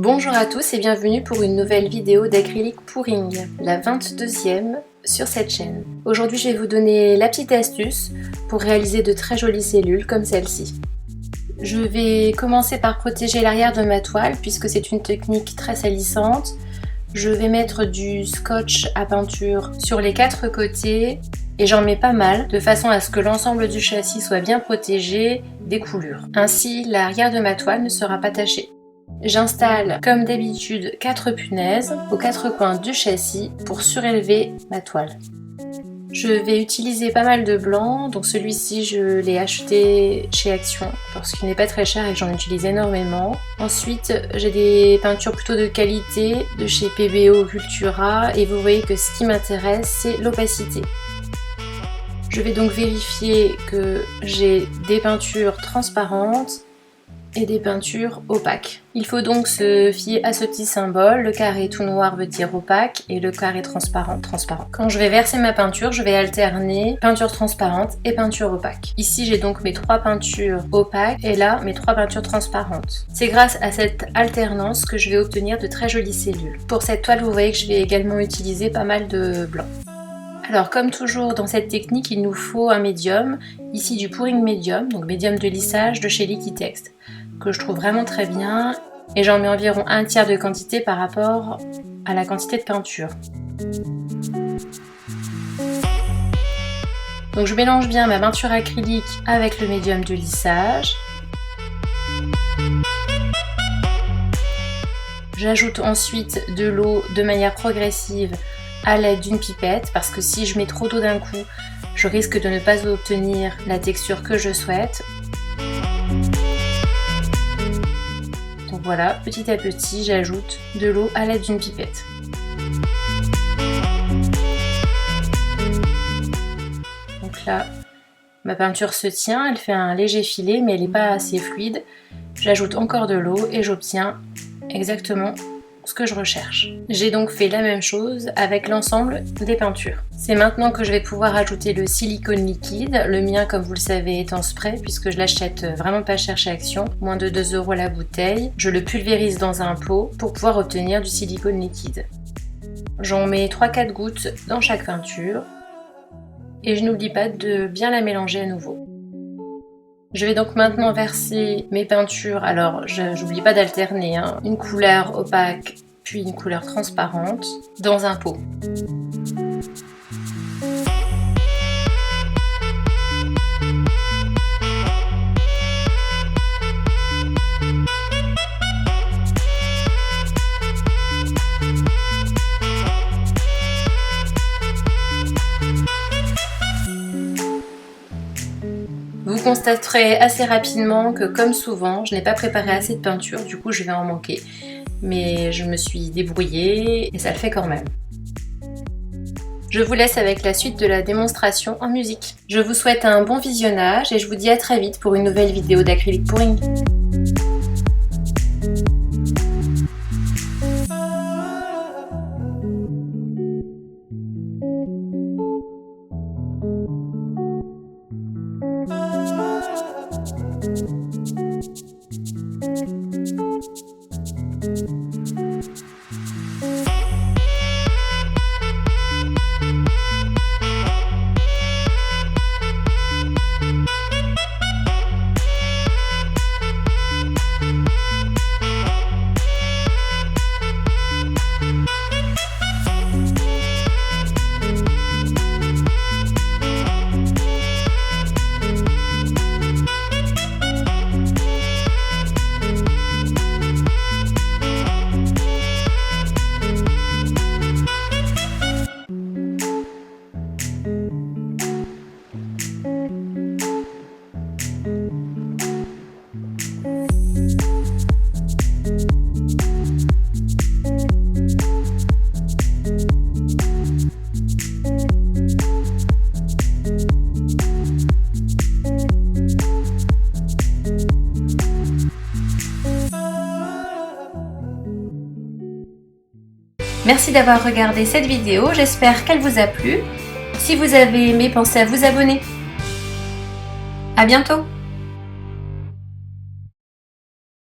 Bonjour à tous et bienvenue pour une nouvelle vidéo d'acrylique pouring, la 22e sur cette chaîne. Aujourd'hui je vais vous donner la petite astuce pour réaliser de très jolies cellules comme celle-ci. Je vais commencer par protéger l'arrière de ma toile puisque c'est une technique très salissante. Je vais mettre du scotch à peinture sur les 4 côtés et j'en mets pas mal de façon à ce que l'ensemble du châssis soit bien protégé des coulures. Ainsi l'arrière de ma toile ne sera pas taché. J'installe comme d'habitude 4 punaises aux 4 coins du châssis pour surélever ma toile. Je vais utiliser pas mal de blanc, donc celui-ci je l'ai acheté chez Action parce qu'il n'est pas très cher et que j'en utilise énormément. Ensuite j'ai des peintures plutôt de qualité de chez PBO Cultura et vous voyez que ce qui m'intéresse c'est l'opacité. Je vais donc vérifier que j'ai des peintures transparentes et des peintures opaques. Il faut donc se fier à ce petit symbole, le carré tout noir veut dire opaque et le carré transparent, transparent. Quand je vais verser ma peinture, je vais alterner peinture transparente et peinture opaque. Ici j'ai donc mes 3 peintures opaques et là mes 3 peintures transparentes. C'est grâce à cette alternance que je vais obtenir de très jolies cellules. Pour cette toile, vous voyez que je vais également utiliser pas mal de blanc. Alors comme toujours dans cette technique, il nous faut un médium, ici du pouring médium, donc médium de lissage de chez Liquitex, que je trouve vraiment très bien et j'en mets environ un tiers de quantité par rapport à la quantité de peinture. Donc je mélange bien ma peinture acrylique avec le médium de lissage. J'ajoute ensuite de l'eau de manière progressive à l'aide d'une pipette parce que si je mets trop d'eau d'un coup, je risque de ne pas obtenir la texture que je souhaite. Donc voilà, petit à petit, j'ajoute de l'eau à l'aide d'une pipette. Donc là, ma peinture se tient, elle fait un léger filet, mais elle n'est pas assez fluide. J'ajoute encore de l'eau et j'obtiens exactement ce que je recherche. J'ai donc fait la même chose avec l'ensemble des peintures. C'est maintenant que je vais pouvoir ajouter le silicone liquide. Le mien, comme vous le savez, est en spray puisque je l'achète vraiment pas cher chez Action, moins de 2 € la bouteille. Je le pulvérise dans un pot pour pouvoir obtenir du silicone liquide. J'en mets 3-4 gouttes dans chaque peinture et je n'oublie pas de bien la mélanger à nouveau. Je vais donc maintenant verser mes peintures, alors j'oublie pas d'alterner, une couleur opaque puis une couleur transparente dans un pot. Vous constaterez assez rapidement que comme souvent, je n'ai pas préparé assez de peinture, du coup je vais en manquer. Mais je me suis débrouillée et ça le fait quand même. Je vous laisse avec la suite de la démonstration en musique. Je vous souhaite un bon visionnage et je vous dis à très vite pour une nouvelle vidéo d'acrylique pouring. Merci d'avoir regardé cette vidéo, j'espère qu'elle vous a plu. Si vous avez aimé, pensez à vous abonner. À bientôt!